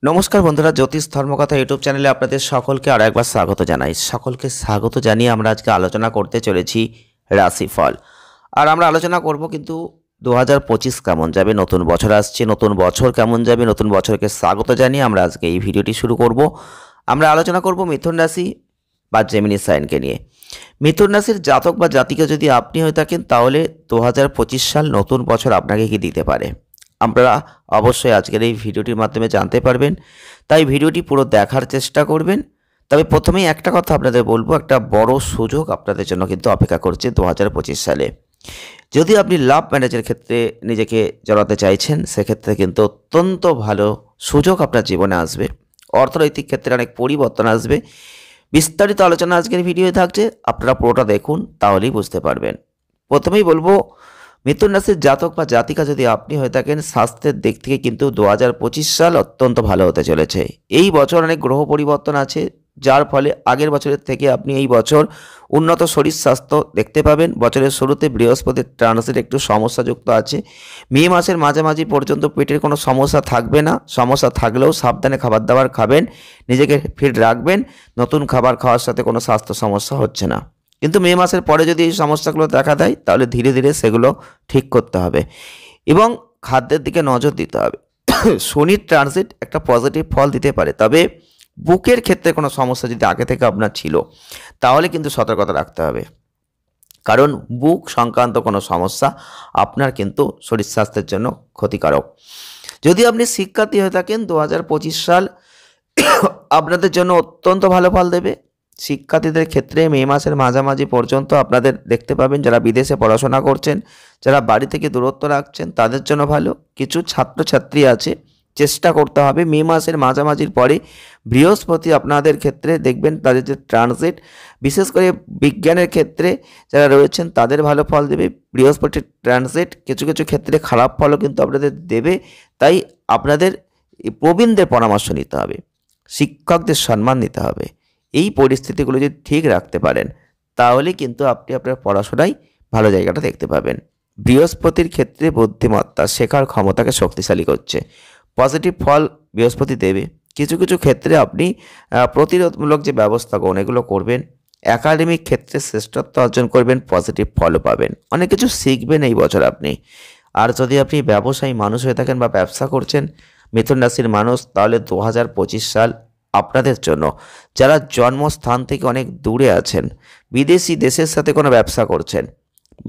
নমস্কার বন্ধুরা, জ্যোতিষ ধর্মকথা ইউটিউব চ্যানেলে আপনাদের সকলকে আরো একবার স্বাগত জানাই। সকলকে স্বাগত জানিয়ে আমরা আজকে আলোচনা করতে চলেছি রাশিফল। আর আমরা আলোচনা করব কিন্তু 2025 কেমন যাবে, নতুন বছর আসছে, নতুন বছর কেমন যাবে, নতুন বছরকে স্বাগত জানিয়ে আমরা আজকে এই ভিডিওটি শুরু করব। আমরা আলোচনা করব মিথুন রাশি বা জেমিনি সাইনকে নিয়ে। মিথুন রাশির জাতক বা জাতিকা যদি আপনি হয়ে থাকেন, তাহলে 2025 সাল নতুন বছর আপনাকে কি দিতে পারে, আপনারা অবশ্যই আজকের এই ভিডিওটির মাধ্যমে জানতে পারবেন। তাই ভিডিওটি পুরো দেখার চেষ্টা করবেন। তবে প্রথমেই একটা কথা আপনাদের বলবো, একটা বড় সুযোগ আপনাদের জন্য কিন্তু অপেক্ষা করছে 2025 সালে। যদি আপনি লাভ ম্যারেজের ক্ষেত্রে নিজেকে জড়াতে চাইছেন, সেক্ষেত্রে কিন্তু অত্যন্ত ভালো সুযোগ আপনার জীবনে আসবে। অর্থনৈতিক ক্ষেত্রে অনেক পরিবর্তন আসবে। বিস্তারিত আলোচনা আজকের ভিডিওতে থাকছে, আপনারা পুরোটা দেখুন, তাহলেই বুঝতে পারবেন। প্রথমেই বলবো, মিথুন রাশির জাতক বা জাতিকা যদি আপনি হয়ে থাকেন, স্বাস্থ্যের দিক থেকে কিন্তু 2025 সাল অত্যন্ত ভালো হতে চলেছে। এই বছর অনেক গ্রহ পরিবর্তন আছে, যার ফলে আগের বছরের থেকে আপনি এই বছর উন্নত শরীর স্বাস্থ্য দেখতে পাবেন। বছরের শুরুতে বৃহস্পতির ট্রানজিট একটু সমস্যাযুক্ত আছে। মে মাসের মাঝামাঝি পর্যন্ত পেটের কোনো সমস্যা থাকবে না। সমস্যা থাকলেও সাবধানে খাবার দাবার খাবেন, নিজেকে ফিট রাখবেন। নতুন খাবার খাওয়ার সাথে কোনো স্বাস্থ্য সমস্যা হচ্ছে না। কিন্তু মে মাসের পরে যদি এই সমস্যাগুলো দেখা দেয়, তাহলে ধীরে ধীরে সেগুলো ঠিক করতে হবে এবং খাদ্যের দিকে নজর দিতে হবে। শনির ট্রানজিট একটা পজিটিভ ফল দিতে পারে, তবে বুকের ক্ষেত্রে কোনো সমস্যা যদি আগে থেকে আপনার ছিল, তাহলে কিন্তু সতর্কতা রাখতে হবে। কারণ বুক সংক্রান্ত কোনো সমস্যা আপনার কিন্তু শরীর স্বাস্থ্যের জন্য ক্ষতিকারক। যদি আপনি শিক্ষার্থী হয়ে থাকেন, 2025 সাল আপনাদের জন্য অত্যন্ত ভালো ফল দেবে। শিক্ষার্থীদের ক্ষেত্রে মে মাসের মাঝামাঝি পর্যন্ত আপনাদের দেখতে পাবেন, যারা বিদেশে পড়াশোনা করছেন, যারা বাড়ি থেকে দূরত্ব রাখছেন, তাদের জন্য ভালো। কিছু ছাত্রছাত্রী আছে, চেষ্টা করতে হবে মে মাসের মাঝামাঝির পরে বৃহস্পতি আপনাদের ক্ষেত্রে দেখবেন তাদের যে ট্রানজিট, বিশেষ করে বিজ্ঞানের ক্ষেত্রে যারা রয়েছেন তাদের ভালো ফল দেবে। বৃহস্পতির ট্রানজিট কিছু কিছু ক্ষেত্রে খারাপ ফলও কিন্তু আপনাদের দেবে। তাই আপনাদের প্রবীণদের পরামর্শ নিতে হবে, শিক্ষকদের সম্মান দিতে হবে। এই পরিস্থিতিগুলো যদি ঠিক রাখতে পারেন, তাহলে কিন্তু আপনি আপনার পড়াশোনায় ভালো জায়গাটা দেখতে পাবেন। বৃহস্পতির ক্ষেত্রে বুদ্ধিমত্তা, শেখার ক্ষমতাকে শক্তিশালী করছে। পজিটিভ ফল বৃহস্পতি দেবে। কিছু কিছু ক্ষেত্রে আপনি প্রতিরোধমূলক যে ব্যবস্থাগুলো এগুলো করবেন। একাডেমিক ক্ষেত্রে শ্রেষ্ঠত্ব অর্জন করবেন, পজিটিভ ফলও পাবেন, অনেক কিছু শিখবেন এই বছর আপনি। আর যদি আপনি ব্যবসায়ী মানুষ হয়ে থাকেন বা ব্যবসা করছেন, মিথুন রাশির মানুষ, তাহলে 2025 সাল আপনাদের জন্য। যারা জন্মস্থান থেকে অনেক দূরে আছেন, বিদেশি দেশের সাথে কোনো ব্যবসা করছেন,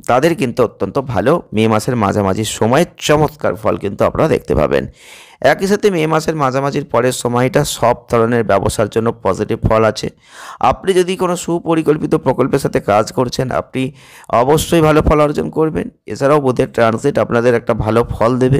তাদের কিন্তু অত্যন্ত ভালো মে মাসের মাঝামাঝি সময়ে চমৎকার ফল কিন্তু আপনারা দেখতে পাবেন। একই সাথে মে মাসের মাঝামাঝির পরের সময়টা সব ধরনের ব্যবসার জন্য পজিটিভ ফল আছে। আপনি যদি কোনো সুপরিকল্পিত প্রকল্পের সাথে কাজ করছেন, আপনি অবশ্যই ভালো ফল অর্জন করবেন। এছাড়াও বুধের ট্রানজিট আপনাদের একটা ভালো ফল দেবে।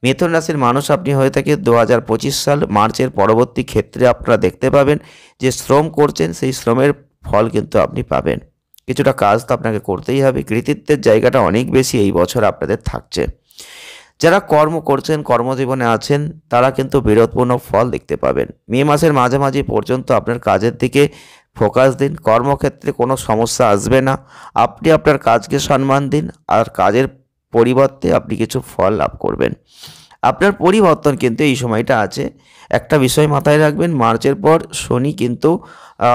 মিথুন রাশির মানুষ আপনি হয়ে থাকে, 2025 সাল মার্চের পরবর্তী ক্ষেত্রে আপনারা দেখতে পাবেন যে শ্রম করছেন, সেই শ্রমের ফল কিন্তু আপনি পাবেন। কিছুটা কাজ তো আপনাকে করতেই হবে। কৃতিত্বের জায়গাটা অনেক বেশি এই বছর আপনাদের থাকছে। যারা কর্ম করছেন, কর্মজীবনে আছেন, তারা কিন্তু বিরোধপূর্ণ ফল দেখতে পাবেন। মে মাসের মাঝামাঝি পর্যন্ত আপনার কাজের দিকে ফোকাস দিন। কর্মক্ষেত্রে কোনো সমস্যা আসবে না। আপনি আপনার কাজকে সম্মান দিন, আর কাজের পরিবর্তে আপনি কিছু ফল লাভ করবেন। আপনার পরিবর্তন কিন্তু এই সময়টা আছে। একটা বিষয় মাথায় রাখবেন, মার্চের পর শনি কিন্তু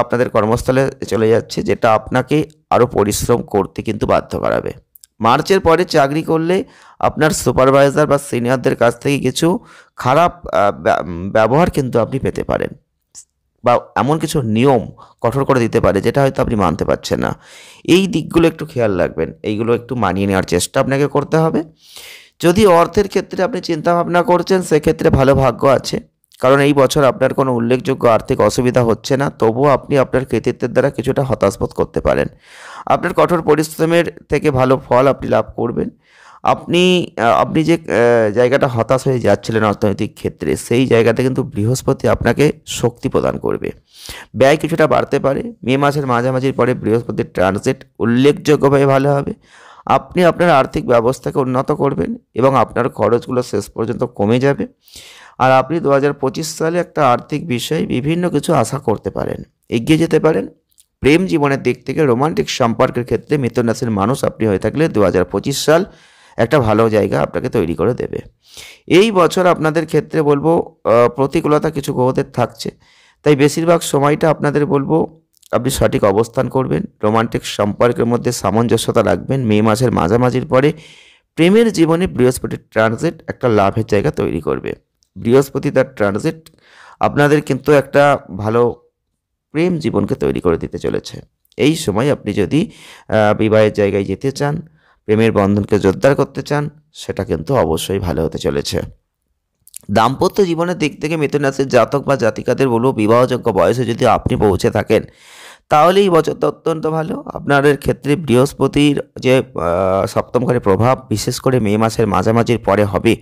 আপনাদের কর্মস্থলে চলে যাচ্ছে, যেটা আপনাকে আরও পরিশ্রম করতে কিন্তু বাধ্য করাবে। মার্চের পরে চাকরি করলে আপনার সুপারভাইজার বা সিনিয়রদের কাছ থেকে কিছু খারাপ ব্যবহার কিন্তু আপনি পেতে পারেন, বা এমন কিছু নিয়ম কঠোর করে দিতে পারে যেটা হয়তো আপনি মানতে পারছেন না। এই দিকগুলো একটু খেয়াল রাখবেন, এইগুলো একটু মানিয়ে নেওয়ার চেষ্টা আপনাকে করতে হবে। যদি অর্থের ক্ষেত্রে আপনি চিন্তা ভাবনা করছেন, সেক্ষেত্রে ভালো ভাগ্য আছে। কারণ এই বছর আপনার কোনো উল্লেখযোগ্য আর্থিক অসুবিধা হচ্ছে না, তবুও আপনি আপনার কৃতিত্বের দ্বারা কিছুটা হতাশ বোধ করতে পারেন। আপনার কঠোর পরিশ্রমের থেকে ভালো ফল আপনি লাভ করবেন। আপনি যে জায়গাটা হতাশ হয়ে যাচ্ছিলেন অর্থনৈতিক ক্ষেত্রে, সেই জায়গাতে কিন্তু বৃহস্পতি আপনাকে শক্তি প্রদান করবে। ব্যয় কিছুটা বাড়তে পারে। মে মাসের মাঝামাঝির পরে বৃহস্পতির ট্রানজিট উল্লেখযোগ্যভাবে ভালো হবে। আপনি আপনার আর্থিক ব্যবস্থাকে উন্নত করবেন এবং আপনার খরচগুলো শেষ পর্যন্ত কমে যাবে। আর আপনি 2025 সালে একটা আর্থিক বিষয়ে বিভিন্ন কিছু আশা করতে পারেন, এগিয়ে যেতে পারেন। প্রেম জীবনের দিক থেকে রোমান্টিক সম্পর্কের ক্ষেত্রে মিথুন রাশির মানুষ আপনি হয়ে থাকলে 2025 সাল একটা ভালো জায়গা আপনাকে তৈরি করে দেবে। এই বছর আপনাদের ক্ষেত্রে বলবো প্রতিকূলতা কিছু গ্রহদের থাকছে, তাই বেশিরভাগ সময়টা আপনাদের বলবো আপনি সঠিক অবস্থান করবেন, রোমান্টিক সম্পর্কের মধ্যে সামঞ্জস্যতা রাখবেন। মে মাসের মাঝামাঝির পরে প্রেমের জীবনে বৃহস্পতির ট্রানজিট একটা লাভের জায়গা তৈরি করবে। বৃহস্পতি তার ট্রানজিট আপনাদের কিন্তু একটা ভালো প্রেম জীবনকে তৈরি করে দিতে চলেছে। এই সময় আপনি যদি বিবাহের জায়গায় যেতে চান, প্রেমের বন্ধনকে জোরদার করতে চান, সেটা কিন্তু অবশ্যই ভালো হতে চলেছে। দাম্পত্য জীবনের দিক থেকে মিথুন রাশির জাতক বা জাতিকাদের বলবো, বিবাহযোগ্য বয়সে যদি আপনি পৌঁছে থাকেন তাহলে এই বছরটা অত্যন্ত ভালো। আপনাদের ক্ষেত্রে বৃহস্পতির যে সপ্তম ঘরে প্রভাব বিশেষ করে মে মাসের মাঝামাঝির পরে হবে।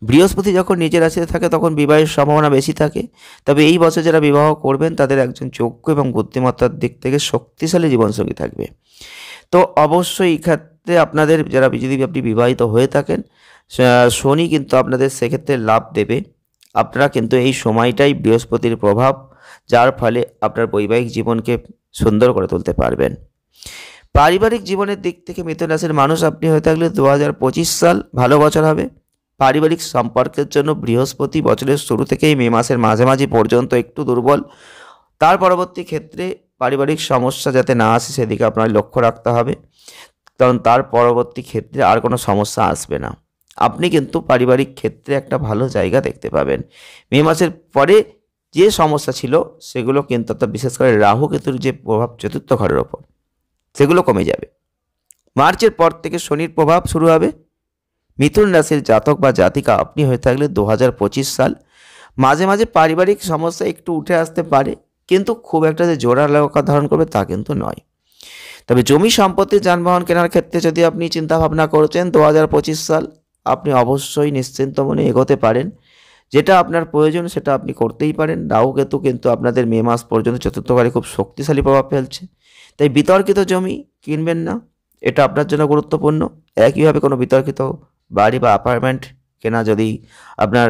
বৃহস্পতি যখন নিজের রাশিতে থাকে তখন বিবাহের সম্ভাবনা বেশি থাকে। তবে এই বছর যারা বিবাহ করবেন তাদের একজন যোগ্য এবং বুদ্ধিমত্তার দিক থেকে শক্তিশালী জীবনসঙ্গী থাকবে। তো অবশ্যই এই ক্ষেত্রে আপনাদের যারা যদি আপনি বিবাহিত হয়ে থাকেন, শনি কিন্তু আপনাদের সেক্ষেত্রে লাভ দেবে। আপনারা কিন্তু এই সময়টাই বৃহস্পতির প্রভাব, যার ফলে আপনার বৈবাহিক জীবনকে সুন্দর করে তুলতে পারবেন। পারিবারিক জীবনের দিক থেকে মিথুন রাশির মানুষ আপনি হয়ে থাকলে 2025 সাল ভালো বছর হবে। পারিবারিক সম্পর্কের জন্য বৃহস্পতি বছরের শুরু থেকেই মে মাসের মাঝামাঝি পর্যন্ত একটু দুর্বল। তার পরবর্তী ক্ষেত্রে পারিবারিক সমস্যা যাতে না আসে সেদিকে আপনার লক্ষ্য রাখতে হবে, কারণ তার পরবর্তী ক্ষেত্রে আর কোনো সমস্যা আসবে না। আপনি কিন্তু পারিবারিক ক্ষেত্রে একটা ভালো জায়গা দেখতে পাবেন। মে মাসের পরে যে সমস্যা ছিল সেগুলো কিন্তু, বিশেষ করে রাহু কেতুর যে প্রভাব চতুর্থ ঘরের ওপর, সেগুলো কমে যাবে। মার্চের পর থেকে শনির প্রভাব শুরু হবে। মিথুন রাশির জাতক বা জাতিকা আপনি হয়ে থাকলে 2025 সাল মাঝে মাঝে পারিবারিক সমস্যা একটু উঠে আসতে পারে, কিন্তু খুব একটা যে জোরালো আকার ধারণ করবে তা কিন্তু নয়। তবে জমি সম্পত্তি যানবাহন কেনার ক্ষেত্রে যদি আপনি চিন্তা ভাবনা করছেন 2025 সাল, আপনি অবশ্যই নিশ্চিন্ত মনে এগোতে পারেন। যেটা আপনার প্রয়োজন সেটা আপনি করতেই পারেন। রাহু কেতু কিন্তু আপনাদের মে মাস পর্যন্ত চতুর্থ ঘরে খুব শক্তিশালী প্রভাব ফেলছে, তাই বিতর্কিত জমি কিনবেন না, এটা আপনার জন্য গুরুত্বপূর্ণ। একইভাবে কোনো বিতর্কিত বাড়ি বা অ্যাপার্টমেন্ট কেনা যদি আপনার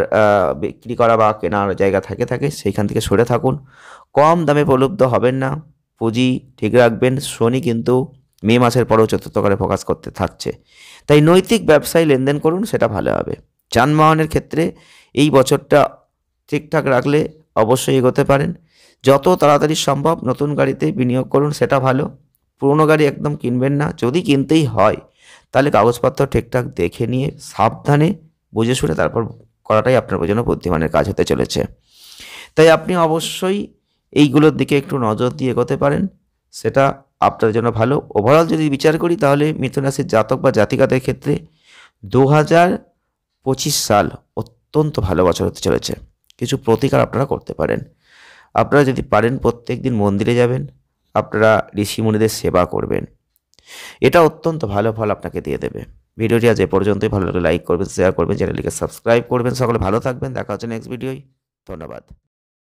বিক্রি করা বা কেনার জায়গা থাকে সেইখান থেকে সরে থাকুন। কম দামে প্রলুব্ধ হবেন না, পুঁজি ঠিক রাখবেন। শনি কিন্তু মে মাসের পরেও চতুর্থ ঘরে ফোকাস করতে থাকছে, তাই নৈতিক ব্যবসায় লেনদেন করুন, সেটা ভালো হবে। যানবাহনের ক্ষেত্রে এই বছরটা ঠিকঠাক রাখলে অবশ্যই এগোতে পারেন। যত তাড়াতাড়ি সম্ভব নতুন গাড়িতে বিনিয়োগ করুন, সেটা ভালো। পুরনো গাড়ি একদম কিনবেন না, যদি কিনতেই হয় তাহলে কাগজপত্র ঠিকঠাক দেখে নিয়ে সাবধানে বুঝে শুনে তারপর করাটাই আপনার জন্য বুদ্ধিমানের কাজ হতে চলেছে। তাই আপনি অবশ্যই এইগুলোর দিকে একটু নজর দিয়ে এগোতে পারেন, সেটা আপনার জন্য ভালো। ওভারঅল যদি বিচার করি তাহলে মিথুন রাশির জাতক বা জাতিকাদের ক্ষেত্রে 2025 সাল অত্যন্ত ভালো বছর হতে চলেছে। কিছু প্রতিকার আপনারা করতে পারেন। আপনারা যদি পারেন প্রত্যেক দিন মন্দিরে যাবেন, আপনারা ঋষিমুনিদের সেবা করবেন, এটা অত্যন্ত ভালো ফল আপনাকে দিয়ে দেবে। ভিডিওটি আজ এ পর্যন্তই। ভালো লাগলে লাইক করবেন, শেয়ার করবেন, চ্যানেলটিকে সাবস্ক্রাইব করবেন। সকলে ভালো থাকবেন, দেখা হচ্ছে নেক্সট ভিডিওয়। ধন্যবাদ।